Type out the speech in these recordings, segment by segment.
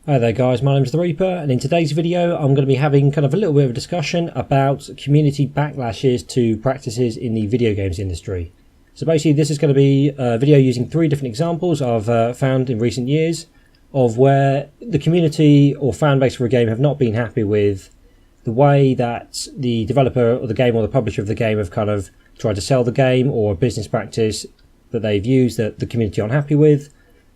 Hi there guys, my name's The Reaper, and in today's video I'm going to be having kind of a little bit of a discussion about community backlashes to practices in the video games industry. So basically this is going to be a video using 3 different examples I've found in recent years of where the community or fan base for a game have not been happy with the way that the developer or the game or the publisher of the game have kind of tried to sell the game, or a business practice that they've used that the community aren't happy with.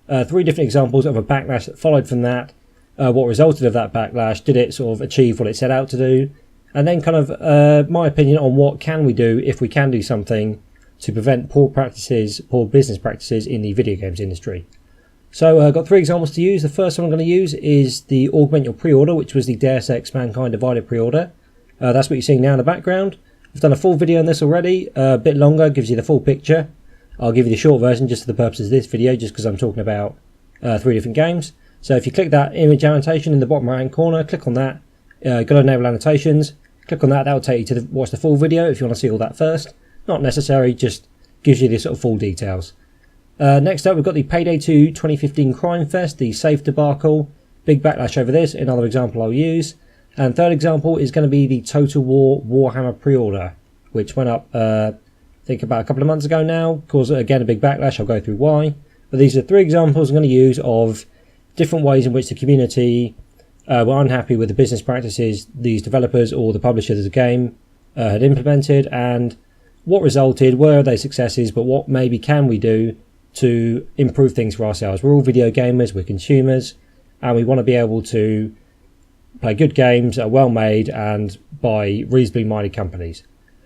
3 different examples of a backlash that followed from that. What resulted of that backlash, did it sort of achieve what it set out to do, and then kind of my opinion on what can we do if we can do something to prevent poor business practices in the video games industry. So I've got 3 examples to use. The first one I'm going to use is the augment your pre-order, which was the Deus Ex Mankind Divided pre-order. That's what you're seeing now in the background. I've done a full video on this already, a bit longer, gives you the full picture. I'll give you the short version just for the purposes of this video, just because I'm talking about 3 different games. So if you click that image annotation in the bottom right hand corner, click on that, go to enable annotations, click on that, that will take you to watch the full video if you want to see all that first. Not necessary, just gives you the sort of full details. Next up we've got the Payday 2 2015 Crime Fest, the safe debacle, big backlash over this, another example I'll use. And third example is going to be the Total War Warhammer pre-order, which went up I think about a couple of months ago now, caused again a big backlash. I'll go through why. But these are 3 examples I'm going to use of different ways in which the community were unhappy with the business practices these developers or the publishers of the game had implemented, and what resulted. Were they successes, but what maybe can we do to improve things for ourselves? We're all video gamers, we're consumers, and we want to be able to play good games that are well made and by reasonably minded companies.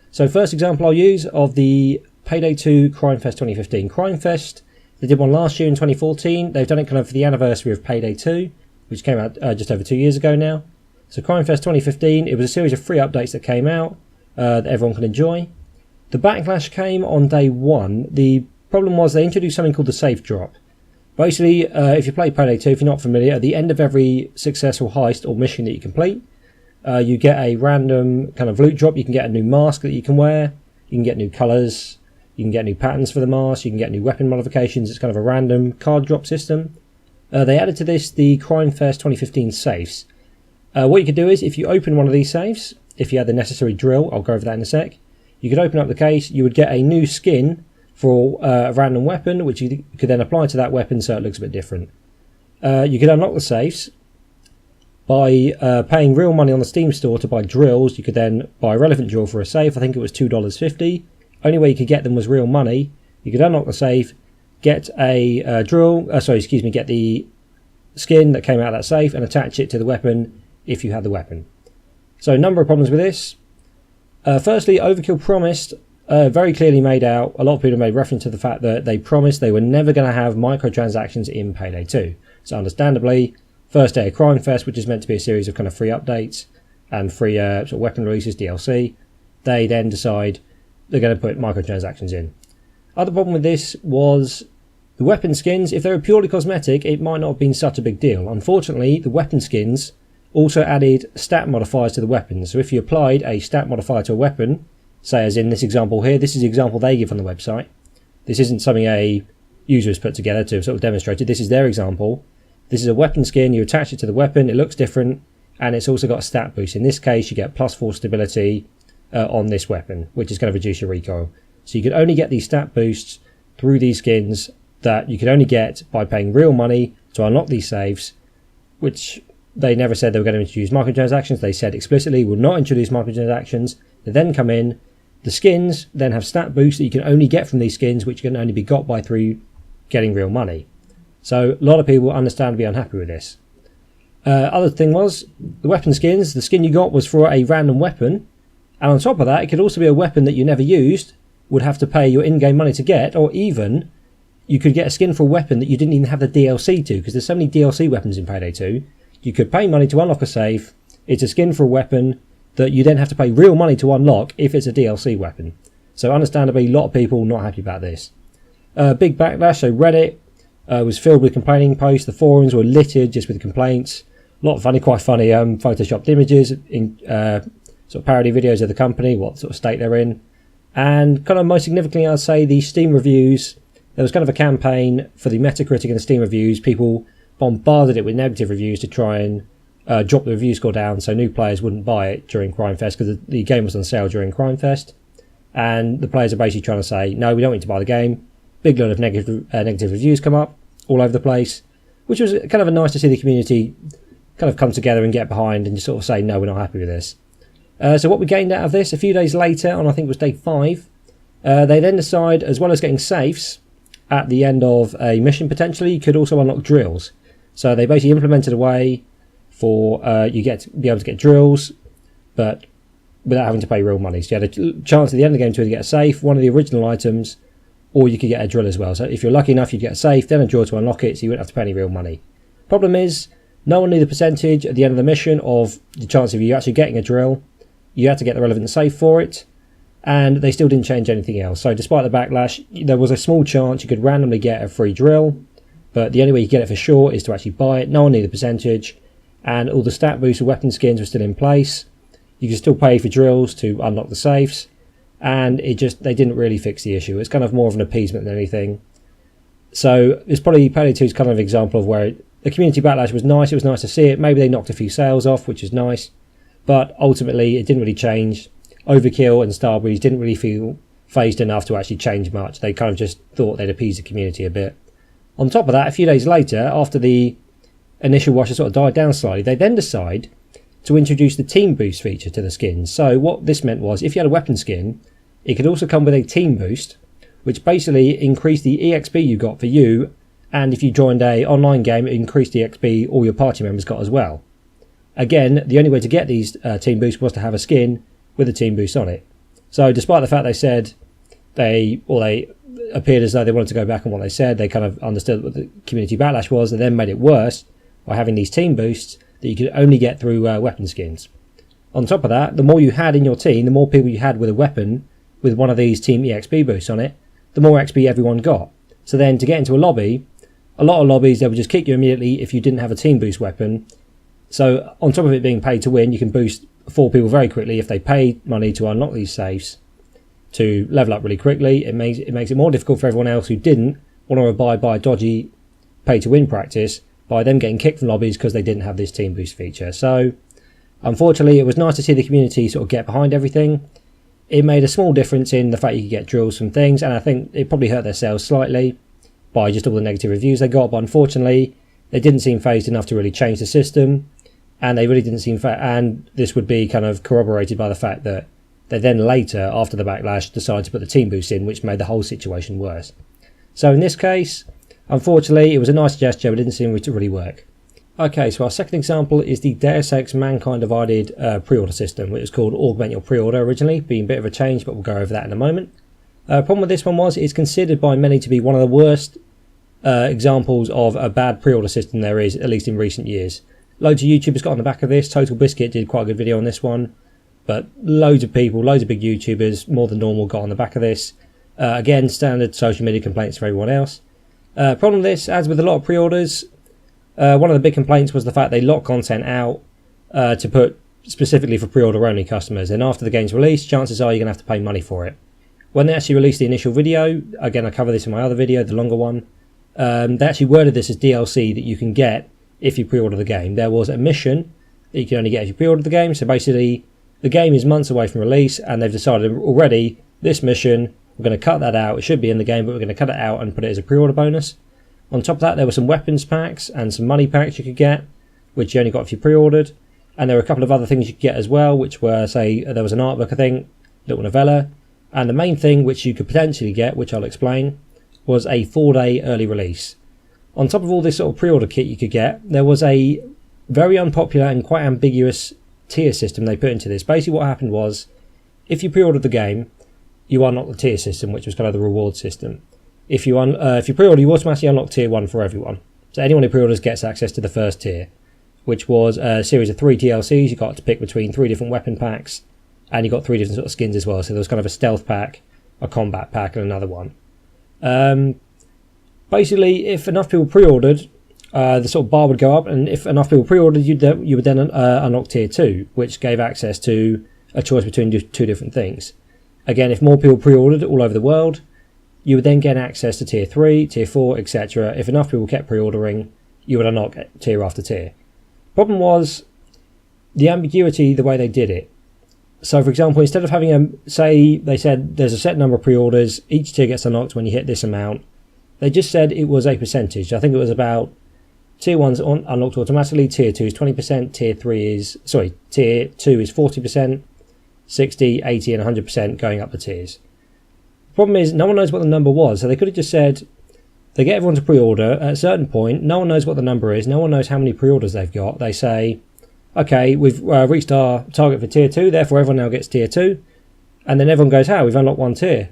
So first example I'll use of the Payday 2 Crime Fest 2015. Crime Fest, they did one last year in 2014. They've done it kind of for the anniversary of Payday 2, which came out just over 2 years ago now. So Crime Fest 2015, it was a series of free updates that came out that everyone can enjoy. The backlash came on day 1. The problem was they introduced something called the safe drop. Basically, if you play Payday 2, if you're not familiar, at the end of every successful heist or mission that you complete, you get a random kind of loot drop. You can get a new mask that you can wear, you can get new colours, you can get new patterns for the mask, you can get new weapon modifications. It's kind of a random card drop system. They added to this the Crime Fest 2015 safes. What you could do is, if you open one of these safes, if you had the necessary drill, I'll go over that in a sec, you could open up the case, you would get a new skin for a random weapon, which you could then apply to that weapon so it looks a bit different. You could unlock the safes by paying real money on the Steam store to buy drills. You could then buy a relevant drill for a safe. I think it was $2.50. Only way you could get them was real money. You could unlock the safe, get a get the skin that came out of that safe and attach it to the weapon if you had the weapon. So a number of problems with this. Firstly, Overkill promised, very clearly made out, a lot of people made reference to the fact that they promised they were never going to have microtransactions in Payday 2. So understandably, first day of Crime Fest, which is meant to be a series of kind of free updates and free sort of weapon releases, DLC, they then decide they're going to put microtransactions in. Other problem with this was the weapon skins. If they were purely cosmetic, it might not have been such a big deal. Unfortunately, the weapon skins also added stat modifiers to the weapons. So if you applied a stat modifier to a weapon, say as in this example here, this is the example they give on the website. This isn't something a user has put together to sort of demonstrate it. This is their example. This is a weapon skin. You attach it to the weapon. It looks different, and it's also got a stat boost. In this case, you get +4 stability on this weapon, which is going to reduce your recoil. So you can only get these stat boosts through these skins that you can only get by paying real money to unlock these saves, which they never said they were going to introduce microtransactions. They said explicitly will not introduce microtransactions. They then come in. The skins then have stat boosts that you can only get from these skins, which can only be got by through getting real money. So a lot of people understandably unhappy with this. Other thing was the weapon skins. The skin you got was for a random weapon, and on top of that, it could also be a weapon that you never used, would have to pay your in-game money to get, or even you could get a skin for a weapon that you didn't even have the DLC to, because there's so many DLC weapons in Payday 2. You could pay money to unlock a safe. It's a skin for a weapon that you then have to pay real money to unlock if it's a DLC weapon. So understandably, a lot of people not happy about this. Big backlash. So Reddit was filled with complaining posts. The forums were littered just with complaints. A lot of quite funny photoshopped images in sort of parody videos of the company, what sort of state they're in. And kind of most significantly, I'd say the Steam reviews. There was kind of a campaign for the Metacritic and the Steam reviews. People bombarded it with negative reviews to try and drop the review score down so new players wouldn't buy it during Crime Fest, because the game was on sale during Crime Fest. And the players are basically trying to say, no, we don't need to buy the game. Big load of negative reviews come up all over the place, which was kind of nice to see the community kind of come together and get behind and just sort of say, no, we're not happy with this. So what we gained out of this, a few days later, on I think it was day 5, they then decide, as well as getting safes at the end of a mission potentially, you could also unlock drills. So they basically implemented a way for you to be able to get drills, but without having to pay real money. So you had a chance at the end of the game to either get a safe, one of the original items, or you could get a drill as well. So if you're lucky enough, you'd get a safe, then a drill to unlock it, so you wouldn't have to pay any real money. Problem is, no one knew the percentage at the end of the mission of the chance of you actually getting a drill. You had to get the relevant safe for it, and they still didn't change anything else. So despite the backlash, there was a small chance you could randomly get a free drill, but the only way you get it for sure is to actually buy it. No one knew the percentage, and all the stat boosts and weapon skins were still in place. You could still pay for drills to unlock the safes, and they didn't really fix the issue. It's kind of more of an appeasement than anything. So it's probably Payday 2's kind of example of where the community backlash was nice. It was nice to see it. Maybe they knocked a few sales off, which is nice, but ultimately it didn't really change. Overkill and Starbreeze didn't really feel phased enough to actually change much. They kind of just thought they'd appease the community a bit. On top of that, a few days later, after the initial wash had sort of died down slightly, they then decide to introduce the team boost feature to the skins. So what this meant was, if you had a weapon skin, it could also come with a team boost, which basically increased the EXP you got for you, and if you joined a online game, it increased the EXP all your party members got as well. Again, the only way to get these team boosts was to have a skin with a team boost on it. So despite the fact they said they appeared as though they wanted to go back on what they said, they kind of understood what the community backlash was, and then made it worse by having these team boosts that you could only get through weapon skins. On top of that, the more you had in your team, the more people you had with a weapon with one of these team EXP boosts on it, the more XP everyone got. So then to get into a lobby, a lot of lobbies, they would just kick you immediately if you didn't have a team boost weapon. So on top of it being paid to win, you can boost 4 people very quickly if they pay money to unlock these safes to level up really quickly. It makes it more difficult for everyone else who didn't want to abide by a dodgy pay to win practice by them getting kicked from lobbies because they didn't have this team boost feature. So unfortunately, it was nice to see the community sort of get behind everything. It made a small difference in the fact you could get drills from things, and I think it probably hurt their sales slightly by just all the negative reviews they got, but unfortunately they didn't seem phased enough to really change the system, and they really didn't seem and this would be kind of corroborated by the fact that they then later, after the backlash, decided to put the team boost in, which made the whole situation worse. So in this case, unfortunately, it was a nice gesture, but it didn't seem to really work. Okay, so our second example is the Deus Ex Mankind Divided pre-order system, which was called Augment Your Pre-Order originally, being a bit of a change, but we'll go over that in a moment. Problem with this one was it's considered by many to be one of the worst examples of a bad pre-order system there is, at least in recent years. Loads of YouTubers got on the back of this. Total Biscuit did quite a good video on this one, but loads of people, loads of big YouTubers, more than normal, got on the back of this. Again, standard social media complaints for everyone else. Problem with this, as with a lot of pre-orders, one of the big complaints was the fact they lock content out to put specifically for pre-order only customers, and after the game's released, chances are you're going to have to pay money for it. When they actually released the initial video, again I cover this in my other video, the longer one, they actually worded this as DLC that you can get if you pre-order the game. There was a mission that you can only get if you pre-order the game, so basically the game is months away from release and they've decided already this mission, we're going to cut that out. It should be in the game, but we're going to cut it out and put it as a pre-order bonus. On top of that, there were some weapons packs and some money packs you could get, which you only got if you pre-ordered. And there were a couple of other things you could get as well, which were, say, there was an art book, I think, little novella. And the main thing which you could potentially get, which I'll explain, was a 4-day early release. On top of all this sort of pre-order kit you could get, there was a very unpopular and quite ambiguous tier system they put into this. Basically what happened was, if you pre-ordered the game, you unlocked the tier system, which was kind of the reward system. If you pre-order, you automatically unlock tier 1 for everyone. So anyone who pre-orders gets access to the first tier, which was a series of 3 DLCs. You got to pick between 3 different weapon packs, and you got 3 different sort of skins as well. So there was kind of a stealth pack, a combat pack, and another one. Basically, if enough people pre-ordered, the sort of bar would go up, and if enough people pre-ordered, you would then unlock tier 2, which gave access to a choice between 2 different things. Again, if more people pre-ordered all over the world, you would then get access to tier 3, tier 4, etc. If enough people kept pre-ordering, you would unlock tier after tier. Problem was the ambiguity, the way they did it. So for example, instead of having say they said there's a set number of pre-orders, each tier gets unlocked when you hit this amount, they just said it was a percentage. I think it was about tier 1's unlocked automatically, tier 2 is 20%, tier 2 is 40%, 60, 80 and 100% going up the tiers. The problem is no one knows what the number was, so they could have just said they get everyone to pre-order. At a certain point, no one knows what the number is, no one knows how many pre-orders they've got. They say, okay, we've reached our target for tier 2, therefore everyone now gets tier 2, and then everyone goes, we've unlocked one tier.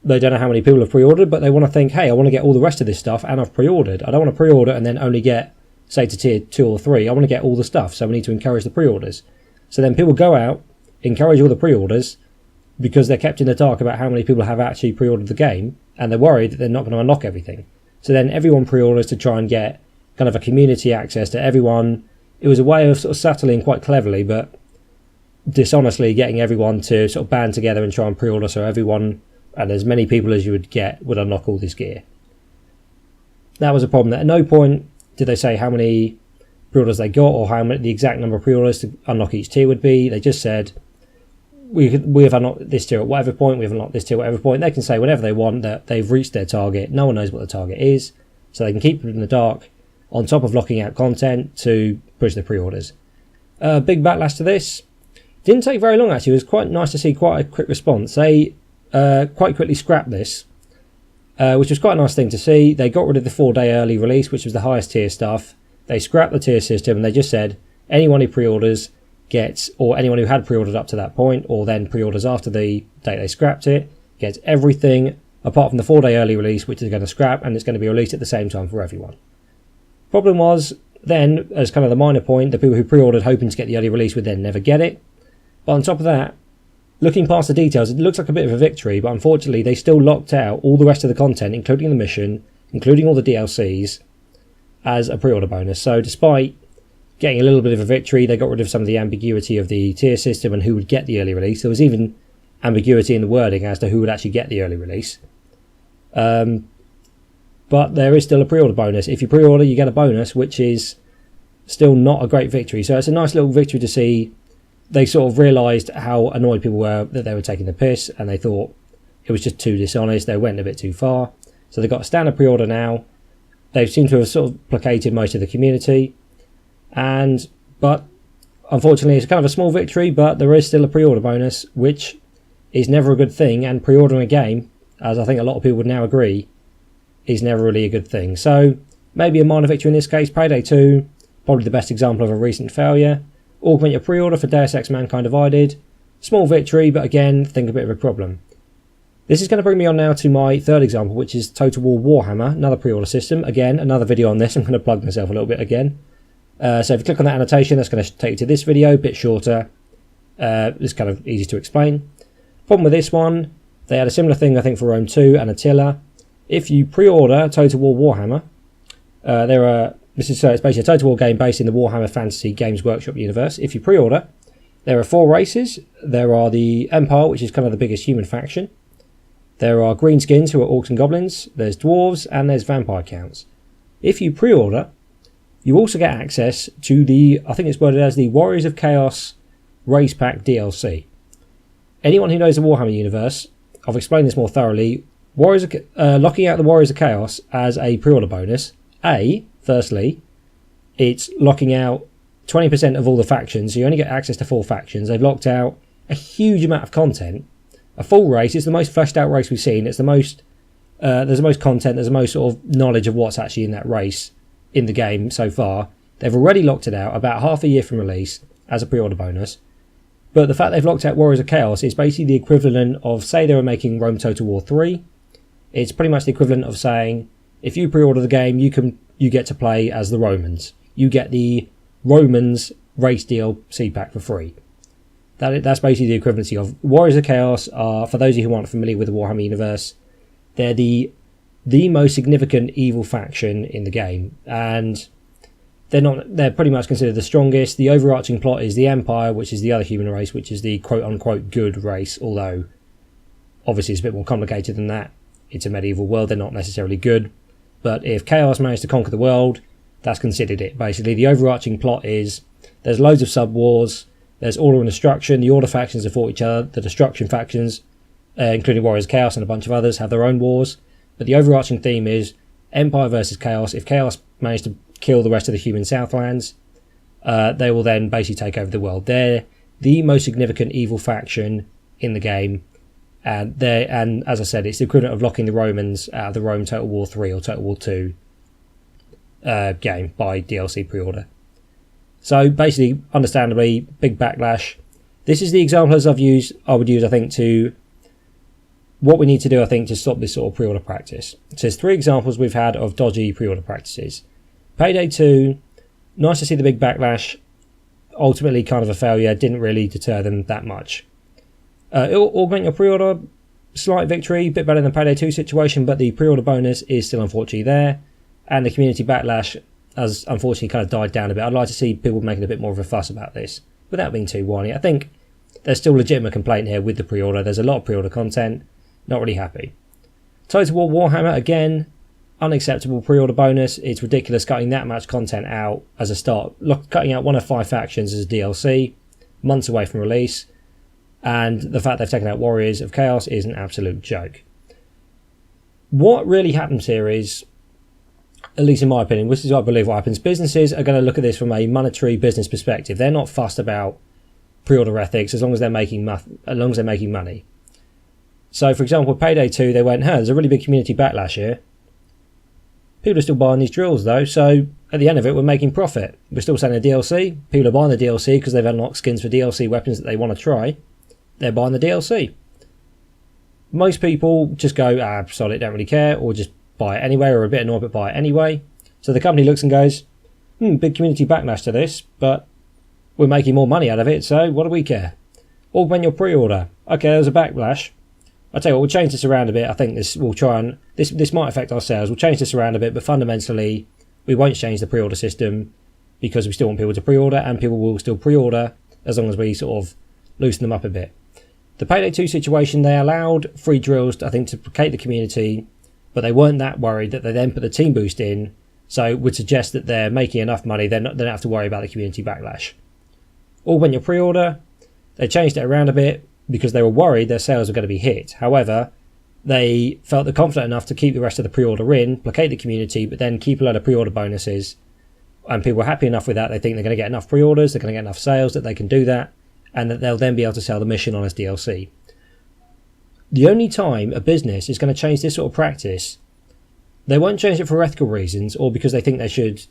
They don't know how many people have pre-ordered, but they want to think, hey, I want to get all the rest of this stuff and I've pre-ordered. I don't want to pre-order and then only get, say, to tier 2 or 3. I want to get all the stuff, so we need to encourage the pre-orders. So then people go out, encourage all the pre-orders, because they're kept in the dark about how many people have actually pre-ordered the game, and they're worried that they're not going to unlock everything. So then everyone pre-orders to try and get kind of a community access to everyone. It was a way of sort of subtly and quite cleverly, but dishonestly getting everyone to sort of band together and try and pre-order, so everyone and as many people as you would get would unlock all this gear. That was a problem. At no point did they say how many pre-orders they got or how many the exact number of pre-orders to unlock each tier would be. They just said we have unlocked this tier at whatever point, we've unlocked this tier at whatever point. They can say whenever they want that they've reached their target. No one knows what the target is, so they can keep it in the dark on top of locking out content to push the pre-orders. Big backlash to this. Didn't take very long actually. It was quite nice to see quite a quick response. They quite quickly scrapped this, which was quite a nice thing to see. They got rid of the 4-day early release, which was the highest tier stuff. They scrapped the tier system and they just said anyone who pre-orders gets, or anyone who had pre-ordered up to that point, or then pre-orders after the date they scrapped it, gets everything apart from the 4-day early release, which is going to scrap, and it's going to be released at the same time for everyone. Problem was, then, as kind of the minor point, the people who pre-ordered hoping to get the early release would then never get it. But on top of that, looking past the details, it looks like a bit of a victory, but unfortunately they still locked out all the rest of the content, including the mission, including all the DLCs, as a pre-order bonus. So despite getting a little bit of a victory, they got rid of some of the ambiguity of the tier system and who would get the early release. There was even ambiguity in the wording as to who would actually get the early release. But there is still a pre-order bonus. If you pre-order, you get a bonus, which is still not a great victory. So it's a nice little victory to see. They sort of realised how annoyed people were that they were taking the piss, and they thought it was just too dishonest. They went a bit too far. So they've got a standard pre-order now. They seem to have sort of placated most of the community. But unfortunately, it's kind of a small victory, but there is still a pre-order bonus, which is never a good thing. And pre-ordering a game, as I think a lot of people would now agree, is never really a good thing. So maybe a minor victory in this case. Payday 2, probably the best example of a recent failure. Augment your pre-order for Deus Ex Mankind Divided. Small victory, but again, think a bit of a problem. This is going to bring me on now to my third example, which is Total War Warhammer, another pre-order system. Again, another video on this. I'm going to plug myself a little bit again. So if you click on that annotation, that's going to take you to this video, a bit shorter. It's kind of easy to explain. Problem with this one, they had a similar thing, I think, for Rome 2 and Attila. If you pre-order Total War Warhammer, it's basically a Total War game based in the Warhammer Fantasy Games Workshop universe. If you pre-order, there are 4 races. There are the Empire, which is kind of the biggest human faction. There are Greenskins, who are Orcs and Goblins. There's Dwarves, and there's Vampire Counts. If you pre-order, you also get access to the, I think it's worded as the Warriors of Chaos Race Pack DLC. Anyone who knows the Warhammer universe, I've explained this more thoroughly, locking out the Warriors of Chaos as a pre-order bonus. Firstly, it's locking out 20% of all the factions, so you only get access to 4 factions. They've locked out a huge amount of content. A full race is the most fleshed out race we've seen. It's the most, there's the most content, there's the most sort of knowledge of what's actually in that race in the game so far. They've already locked it out about half a year from release as a pre-order bonus. But the fact they've locked out Warriors of Chaos is basically the equivalent of, say they were making Rome Total War 3. It's pretty much the equivalent of saying, if you pre-order the game, you get to play as the Romans. You get the Romans race DLC pack for free. That's basically the equivalency of Warriors of Chaos. Are, for those of you who aren't familiar with the Warhammer universe, they're the most significant evil faction in the game, and they're pretty much considered the strongest. The overarching plot is the Empire, which is the other human race, which is the quote-unquote good race, although obviously it's a bit more complicated than that. It's a medieval world, they're not necessarily good. But if Chaos managed to conquer the world, that's considered it. Basically, the overarching plot is there's loads of sub-wars, there's order and destruction, the order factions have fought each other, the destruction factions, including Warriors Chaos and a bunch of others, have their own wars, but the overarching theme is Empire versus Chaos. If Chaos manage to kill the rest of the human Southlands, they will then basically take over the world. They're the most significant evil faction in the game, and as I said, it's the equivalent of locking the Romans out of the Rome Total War 3 or Total War 2 game by DLC pre-order. So basically, understandably, big backlash. This is the examples I would use, I think, to what we need to do, I think, to stop this sort of pre-order practice. So there's 3 examples we've had of dodgy pre-order practices. Payday 2, nice to see the big backlash. Ultimately, kind of a failure, didn't really deter them that much. Augment your pre-order, slight victory, bit better than Payday 2 situation, but the pre-order bonus is still unfortunately there. And the community backlash has unfortunately kind of died down a bit. I'd like to see people making a bit more of a fuss about this without being too whiny. I think there's still legitimate complaint here with the pre-order. There's a lot of pre-order content. Not really happy. Total War Warhammer, again, unacceptable pre-order bonus. It's ridiculous cutting that much content out as a start. Cutting out one of 5 factions as a DLC, months away from release. And the fact they've taken out Warriors of Chaos is an absolute joke. What really happens here is, at least in my opinion, which is I believe what happens, businesses are going to look at this from a monetary business perspective. They're not fussed about pre-order ethics as long as they're making money. So, for example, with Payday 2, they went, there's a really big community backlash here. People are still buying these drills, though, so at the end of it, we're making profit. We're still selling the DLC. People are buying the DLC because they've unlocked skins for DLC weapons that they want to try. They're buying the DLC. Most people just go, solid, don't really care, or just buy it anyway, or a bit annoyed but buy it anyway. So the company looks and goes, big community backlash to this, but we're making more money out of it, so what do we care? Augment your pre-order. Okay, there's a backlash. I tell you what, we'll change this around a bit. I think this might affect our sales. We'll change this around a bit, but fundamentally, we won't change the pre-order system because we still want people to pre-order, and people will still pre-order as long as we sort of loosen them up a bit. The Payday 2 situation, they allowed free drills, I think, to placate the community, but they weren't that worried that they then put the team boost in, so it would suggest that they're making enough money, they don't have to worry about the community backlash. Augment your pre-order, they changed it around a bit because they were worried their sales were going to be hit. However, they felt they're confident enough to keep the rest of the pre-order in, placate the community, but then keep a load of pre-order bonuses, and people were happy enough with that. They think they're going to get enough pre-orders, they're going to get enough sales that they can do that, and that they'll then be able to sell the mission on as DLC. The only time a business is going to change this sort of practice, they won't change it for ethical reasons or because they think they should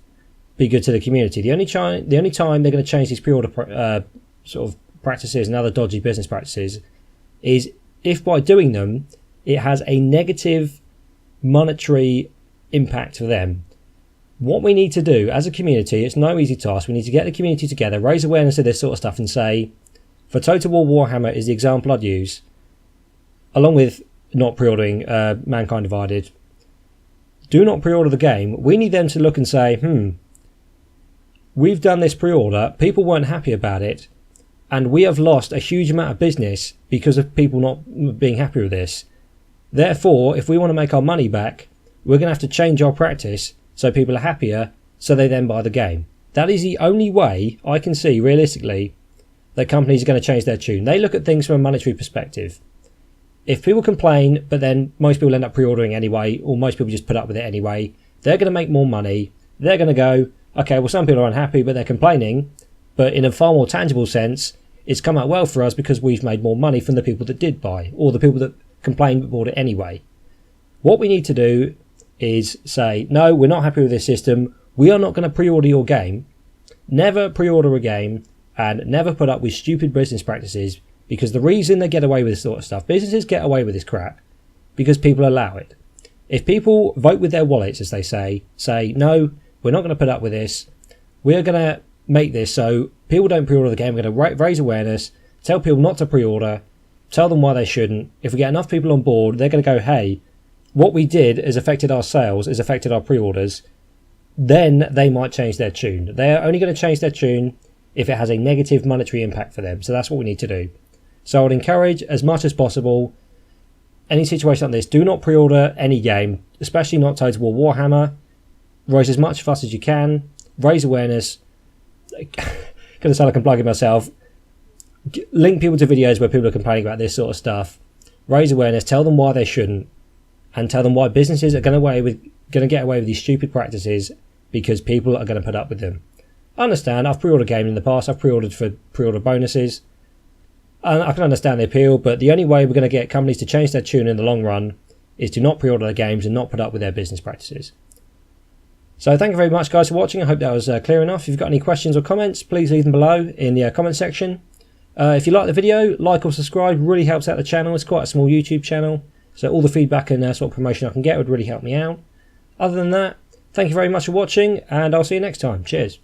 be good to the community. The only time they're going to change these pre-order sort of practices and other dodgy business practices is if by doing them it has a negative monetary impact for them. What we need to do as a community, it's no easy task, we need to get the community together, raise awareness of this sort of stuff and say, for Total War Warhammer is the example I'd use, along with not pre-ordering Mankind Divided, do not pre-order the game. We need them to look and say, we've done this pre-order, people weren't happy about it, and we have lost a huge amount of business because of people not being happy with this. Therefore, if we want to make our money back, we're going to have to change our practice so people are happier, so they then buy the game. That is the only way I can see, realistically, that companies are going to change their tune. They look at things from a monetary perspective. If people complain, but then most people end up pre-ordering anyway, or most people just put up with it anyway, they're going to make more money. They're going to go, okay, well, some people are unhappy, but they're complaining. But in a far more tangible sense, it's come out well for us because we've made more money from the people that did buy, or the people that complained but bought it anyway. What we need to do is say, no, we're not happy with this system. We are not going to pre-order your game. Never pre-order a game and never put up with stupid business practices, because the reason they get away with this sort of stuff, businesses get away with this crap because people allow it. If people vote with their wallets, as they say, no, we're not going to put up with this. We're going to make this so people don't pre-order the game. We're going to raise awareness, tell people not to pre-order, tell them why they shouldn't. If we get enough people on board, they're going to go, hey, what we did has affected our sales, has affected our pre-orders. Then they might change their tune. They're only going to change their tune if it has a negative monetary impact for them. So that's what we need to do. So I would encourage, as much as possible, any situation like this, do not pre-order any game, especially not Total War Warhammer. raise as much fuss as you can, raise awareness. Gonna sound like I'm plugging myself. Link people to videos where people are complaining about this sort of stuff. Raise awareness, tell them why they shouldn't, and tell them why businesses are going to get away with these stupid practices because people are going to put up with them. I understand, I've pre-ordered games in the past, I've pre-ordered for pre-order bonuses, and I can understand the appeal, but the only way we're going to get companies to change their tune in the long run is to not pre-order their games and not put up with their business practices. So thank you very much guys for watching. I hope that was clear enough. If you've got any questions or comments, please leave them below in the comment section. If you like the video, like or subscribe, really helps out the channel. It's quite a small YouTube channel, so all the feedback and sort of promotion I can get would really help me out. Other than that, thank you very much for watching, and I'll see you next time. Cheers.